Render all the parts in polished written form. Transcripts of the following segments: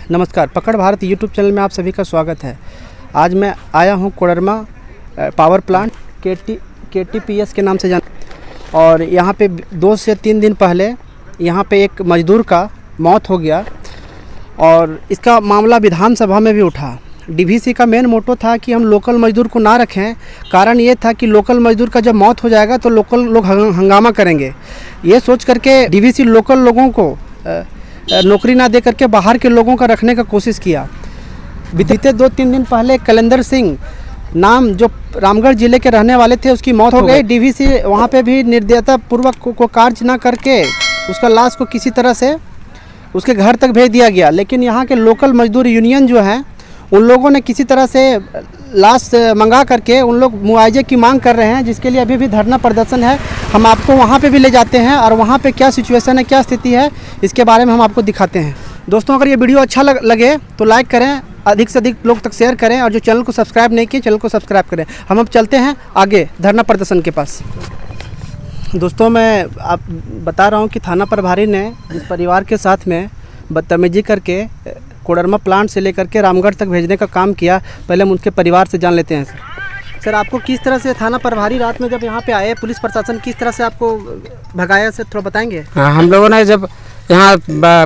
नमस्कार, पकड़ Bharat YouTube channel में आप सभी का स्वागत है। आज मैं आया हूं कोडरमा पावर प्लांट KTPS के नाम से जान, और यहां पे 2 से 3 दिन पहले यहां पे एक मजदूर का मौत हो गया और इसका मामला विधानसभा में भी उठा। DVC का मेन मोटो था कि हम लोकल मजदूर को ना रखें। कारण ये था कि लोकल मजदूर का जब मौत हो जाएगा तो लोकल लोग हंगामा करेंगे। ये सोच करके DVC लोकल लोगों को नौकरी ना दे करके बाहर के लोगों का रखने का कोशिश किया। बीते 2-3 दिन पहले कलेंदर सिंह नाम जो रामगढ़ ज़िले के रहने वाले थे उसकी मौत हो गई। DVC वहाँ पे भी निर्दयता पूर्वक को कार्य ना करके उसका लाश को किसी तरह से उसके घर तक भेज दिया गया। लेकिन यहाँ के लोकल मजदूर यूनियन जो हैं उन लोगों ने किसी तरह से लाश मंगा करके उन लोग मुआवजे की मांग कर रहे हैं, जिसके लिए अभी भी धरना प्रदर्शन है। हम आपको वहाँ पे भी ले जाते हैं और वहाँ पे क्या सिचुएशन है, क्या स्थिति है, इसके बारे में हम आपको दिखाते हैं। दोस्तों, अगर ये वीडियो अच्छा लगे तो लाइक करें, अधिक से अधिक लोग तक शेयर करें, और जो चैनल को सब्सक्राइब नहीं किए चैनल को सब्सक्राइब करें। हम अब चलते हैं आगे धरना प्रदर्शन के पास। दोस्तों, मैं आप बता रहा हूँ कि थाना प्रभारी ने जिस परिवार के साथ में बदतमीजी करके कोडरमा प्लांट से लेकर के रामगढ़ तक भेजने का काम किया, पहले हम उनके परिवार से जान लेते हैं। सर, आपको किस तरह से थाना प्रभारी रात में जब यहाँ पे आए, पुलिस प्रशासन किस तरह से आपको भगाया, से थोड़ा बताएंगे? हाँ, हम लोगों ने जब यहाँ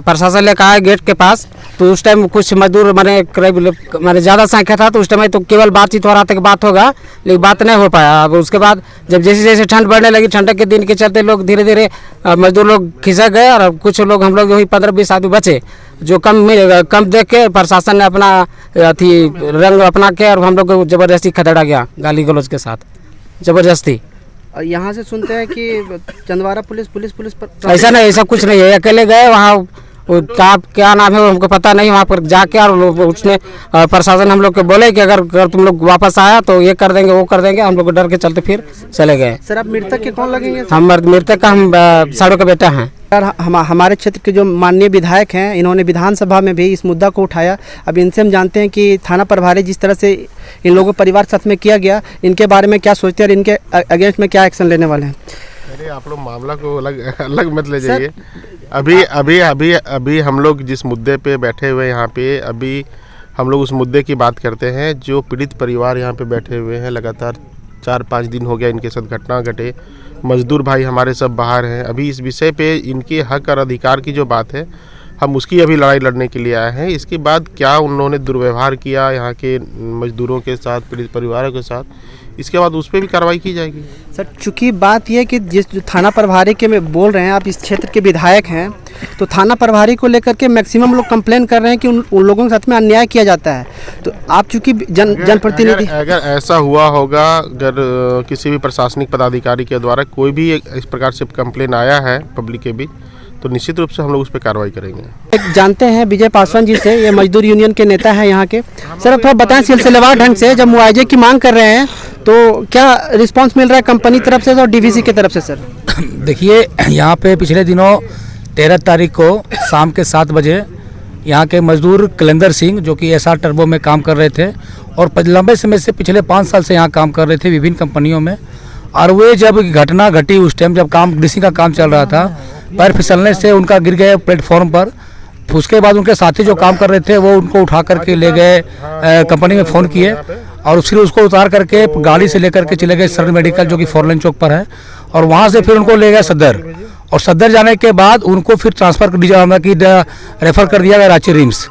प्रशासन लेकर आया गेट के पास, तो उस टाइम कुछ मजदूर मैंने ज़्यादा संख्या था, तो उस टाइम तो केवल बातचीत हो रहा था कि बात होगा, लेकिन बात नहीं हो पाया। अब उसके बाद जब जैसे जैसे ठंड बढ़ने लगी, ठंडक के दिन के चलते लोग धीरे धीरे मजदूर लोग खिसक गए, और कुछ लोग हम लोग वही 15-20 आदमी बचे जो कम देख के प्रशासन ने अपना रंग अपना के और हम लोग को ज़बरदस्ती खदेड़ा गया, गाली गलौज के साथ ज़बरदस्ती। यहाँ से सुनते हैं कि चंदवारा पुलिस पर ऐसा नहीं, ऐसा कुछ नहीं है। अकेले गए वहाँ, क्या नाम है वो हमको पता नहीं, वहाँ पर जाके और उसने प्रशासन हम लोग को बोले कि अगर तुम लोग वापस आया तो ये कर देंगे वो कर देंगे। हम लोग को डर के चलते फिर चले गए। सर, आप मृतक के कौन लगेंगे? हम मृतक का हम साड़ों का बेटा हैं। सर, हमारे क्षेत्र के जो माननीय विधायक हैं, इन्होंने विधानसभा में भी इस मुद्दा को उठाया। अब इनसे हम जानते हैं कि थाना प्रभारी जिस तरह से इन लोगों परिवार साथ में किया गया, इनके बारे में क्या सोचते हैं और इनके अगेंस्ट में क्या एक्शन लेने वाले हैं। अरे, आप लोग मामला को अलग मत ले जाइए। अभी हम लोग जिस मुद्दे पे बैठे हुए यहाँ पे, अभी हम लोग उस मुद्दे की बात करते हैं। जो पीड़ित परिवार यहाँ पे बैठे हुए हैं, लगातार 4-5 दिन हो गया इनके साथ घटना घटे। मजदूर भाई हमारे सब बाहर हैं। अभी इस विषय पे इनके हक और अधिकार की जो बात है, हम उसकी अभी लड़ाई लड़ने के लिए आए हैं। इसके बाद क्या उन्होंने दुर्व्यवहार किया यहाँ के मजदूरों के साथ, पीड़ित परिवारों के साथ, इसके बाद उस पर भी कार्रवाई की जाएगी। सर, चूँकि बात यह कि जिस थाना प्रभारी के में बोल रहे हैं, आप इस क्षेत्र के विधायक हैं, तो थाना प्रभारी को लेकर के मैक्सिमम लोग कंप्लेन कर रहे हैं कि उन लोगों के साथ में अन्याय किया जाता है। तो आप चूँकि जनप्रतिनिधि, अगर ऐसा हुआ होगा, अगर किसी भी प्रशासनिक पदाधिकारी के द्वारा कोई भी इस प्रकार से कंप्लेन आया है पब्लिक के बीच, तो निश्चित रूप से हम लोग उस पर कार्रवाई करेंगे। जानते हैं विजय पासवान जी से, ये मजदूर यूनियन के नेता हैं यहाँ के। सर, थोड़ा बताएं सिलसिलेवार ढंग से, जब मुआवजे की मांग कर रहे हैं तो क्या रिस्पांस मिल रहा है कंपनी तरफ से और DVC की तरफ से? सर, देखिए, यहाँ पे पिछले दिनों 13 तारीख को शाम के 7 बजे यहाँ के मजदूर कलेंदर सिंह, जो कि SR टर्बो में काम कर रहे थे और लंबे समय से पिछले 5 साल से यहाँ काम कर रहे थे विभिन्न कंपनियों में, और वे जब घटना घटी उस टाइम जब DVC का काम चल रहा था, पैर फिसलने से उनका गिर गए प्लेटफॉर्म पर। उसके बाद उनके साथी जो काम कर रहे थे वो उनको उठा करके ले गए, कंपनी में फ़ोन किए और फिर उसको उतार करके गाड़ी से लेकर के चले गए सर मेडिकल, जो कि 4 लेन चौक पर है, और वहाँ से फिर उनको ले गए सदर, और सदर जाने के बाद उनको फिर रेफ़र कर दिया गया रांची रिम्स।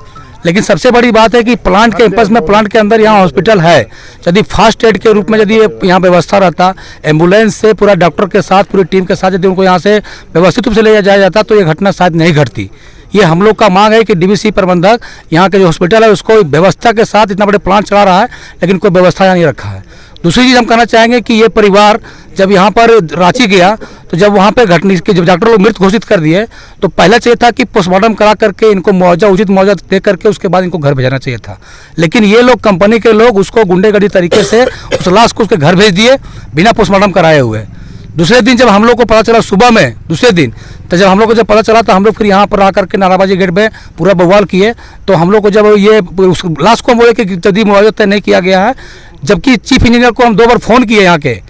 लेकिन सबसे बड़ी बात है कि प्लांट के कैंपस में, प्लांट के अंदर यहाँ हॉस्पिटल है। यदि फास्ट एड के रूप में यदि यहाँ व्यवस्था रहता, एम्बुलेंस से पूरा डॉक्टर के साथ, पूरी टीम के साथ यदि उनको यहाँ से व्यवस्थित रूप से ले जाया जाता तो ये घटना शायद नहीं घटती। ये हम लोग का मांग है कि DVC प्रबंधक यहाँ के जो हॉस्पिटल है उसको व्यवस्था के साथ, इतना बड़े प्लांट चला रहा है लेकिन कोई व्यवस्था यहाँ नहीं रखा है। दूसरी चीज़ हम कहना चाहेंगे कि ये परिवार जब यहाँ पर रांची गया, तो जब वहाँ पे घटना की जब डॉक्टर लोग मृत घोषित कर दिए, तो पहले चाहिए था कि पोस्टमार्टम करा करके इनको मुआवजा, उचित मुआवजा दे करके उसके बाद इनको घर भेजना चाहिए था। लेकिन ये लोग, कंपनी के लोग, उसको गुंडेगर्दी तरीके से उस लाश को उसके घर भेज दिए बिना पोस्टमार्टम कराए हुए। दूसरे दिन जब हम लोग को पता चला, सुबह में दूसरे दिन, तो जब हम लोग को जब पता चला तो हम लोग फिर यहाँ पर आकर के नाराबाजी गेट पे पूरा बवाल किए। तो हम लोग को जब ये उस लाश को बोले कि यदि मुआवजा तय नहीं किया गया है, जबकि चीफ इंजीनियर को हम 2 बार फ़ोन किए, यहाँ के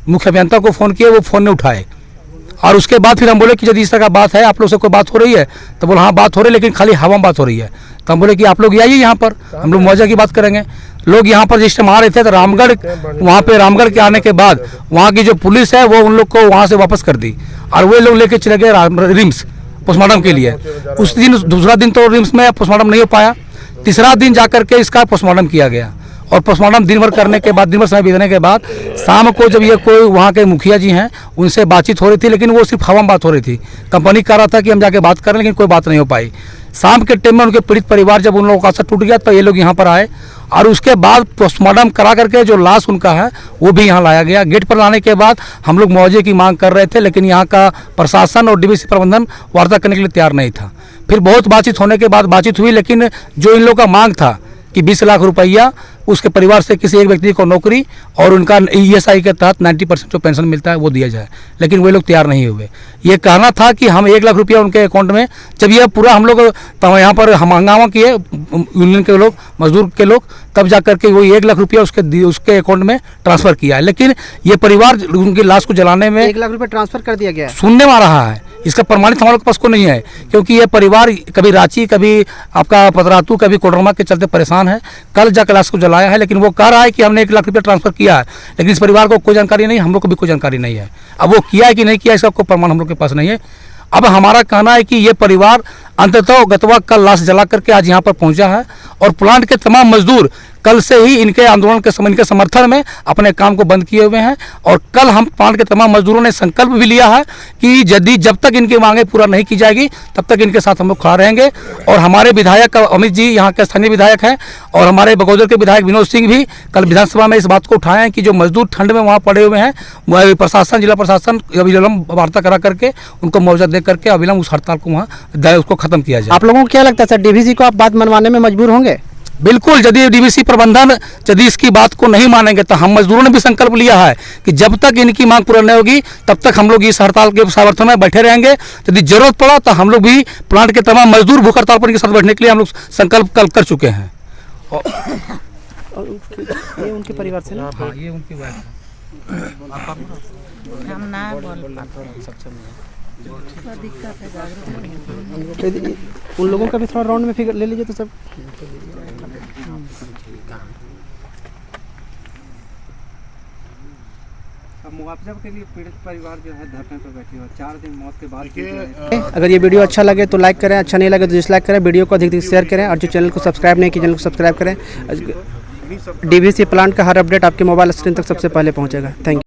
मुख्य अभियंता को फ़ोन किए, वो फ़ोन नहीं उठाए। और उसके बाद फिर हम बोले कि यदि इस तरह का बात है, आप लोग से कोई बात हो रही है, तो बोला हाँ बात हो रही है, लेकिन खाली हवा में बात हो रही है। तो हम बोले कि आप लोग आइए यहाँ पर, हम लोग मुआवजा की बात करेंगे। लोग यहाँ पर जिस टाइम आ रहे थे तो रामगढ़, वहाँ पे रामगढ़ के आने के बाद वहाँ की जो पुलिस है वो उन लोग को वहाँ से वापस कर दी और वे लोग लेके चले गए रिम्स पोस्टमार्टम के लिए। उस दिन दूसरा दिन तो रिम्स में पोस्टमार्टम नहीं हो पाया, तीसरा दिन जाकर के इसका पोस्टमार्टम किया गया। और पोस्टमार्टम दिन भर करने के बाद, दिन भर समय बीतने के बाद शाम को जब ये कोई वहाँ के मुखिया जी हैं उनसे बातचीत हो रही थी, लेकिन वो सिर्फ हवा में बात हो रही थी। कंपनी कह रहा था कि हम जाके बात करें, लेकिन कोई बात नहीं हो पाई। शाम के टाइम में उनके पीड़ित परिवार जब उन लोगों का असर टूट गया तो ये लोग यहाँ पर आए और उसके बाद पोस्टमार्टम करा करके जो लाश उनका है वो भी यहाँ लाया गया। गेट पर लाने के बाद हम लोग मुआवजे की मांग कर रहे थे, लेकिन यहाँ का प्रशासन और डीवीसी प्रबंधन वार्ता करने के लिए तैयार नहीं था। फिर बहुत बातचीत होने के बाद बातचीत हुई, लेकिन जो इन लोगों का मांग था कि 20 लाख रुपया उसके परिवार से किसी एक व्यक्ति को नौकरी और उनका ESI के तहत 90% जो पेंशन मिलता है वो दिया जाए, लेकिन वे लोग तैयार नहीं हुए। ये कहना था कि हम 1 लाख रुपया उनके अकाउंट में, जब ये पूरा हम लोग यहाँ पर हम हंगामा किए यूनियन के लोग, मजदूर के लोग, तब जा करके वो 1 लाख रुपया उसके अकाउंट में ट्रांसफ़र किया है। लेकिन ये परिवार उनकी लाश को जलाने में 1 लाख रुपये ट्रांसफ़र कर दिया गया है। सुनने में आ रहा है, इसका प्रमाणित हमारे पास को नहीं है, क्योंकि ये परिवार कभी रांची, कभी आपका पतरातू, कभी कोडरमा के चलते परेशान है। कल जाकर लाश को जलाया है, लेकिन वो कह रहा है कि हमने 1 लाख रुपया ट्रांसफ़र किया है, लेकिन इस परिवार को कोई जानकारी नहीं, हम लोग को भी कोई जानकारी नहीं है। अब वो किया है कि नहीं किया, इसका कोई प्रमाण हम लोग के पास नहीं है। अब हमारा कहना है कि ये परिवार अंततः गतवा कल लाश जला करके आज यहाँ पर पहुँचा है और प्लांट के तमाम मजदूर कल से ही इनके आंदोलन के समय, इनके समर्थन में अपने काम को बंद किए हुए हैं। और कल हम प्लांट के तमाम मजदूरों ने संकल्प भी लिया है कि जब तक इनकी मांगें पूरा नहीं की जाएगी तब तक इनके साथ हम लोग खड़ा रहेंगे। और हमारे विधायक अमित जी यहाँ के स्थानीय विधायक हैं और हमारे बगोदर के विधायक विनोद सिंह भी कल विधानसभा में इस बात को उठाए हैं कि जो मजदूर ठंड में वहाँ पड़े हुए हैं, प्रशासन, जिला प्रशासन अविलंब वार्ता करा करके उनको मुआवजा दे करके अविलंब उस हड़ताल को वहाँ उसको खत्म किया जाए। आप लोगों को क्या लगता है सर, डीवीसी को आप बात मनवाने में मजबूर होंगे? बिल्कुल, यदि डीवीसी प्रबंधन यदि इसकी बात को नहीं मानेंगे तो हम मजदूरों ने भी संकल्प लिया है कि जब तक इनकी मांग पूरा नहीं होगी तब तक हम लोग इस हड़ताल के समर्थन में बैठे रहेंगे। यदि जरूरत पड़ा तो हम लोग भी प्लांट के तमाम मजदूर भूख हड़ताल पर इनके साथ बैठने के लिए हम लोग संकल्प कल कर चुके हैं। ये उनके परिवार से ना? हाँ, ये उनकी बात है। हम ना बोल उन लोगों का भी थोड़ा राउंड में फिगर ले लीजिए तो सब। मुआवजा के लिए पीड़ित परिवार जो है धरने पर बैठी हुआ 4 दिन मौत के बाद। अगर ये वीडियो अच्छा लगे तो लाइक करें, अच्छा नहीं लगे तो डिसलाइक करें, वीडियो को अधिक शेयर करें और जो चैनल को सब्सक्राइब नहीं किया चैनल को सब्सक्राइब करें। डीवीसी प्लांट का हर अपडेट आपके मोबाइल स्क्रीन तक सबसे पहले पहुंचेगा। Thank you.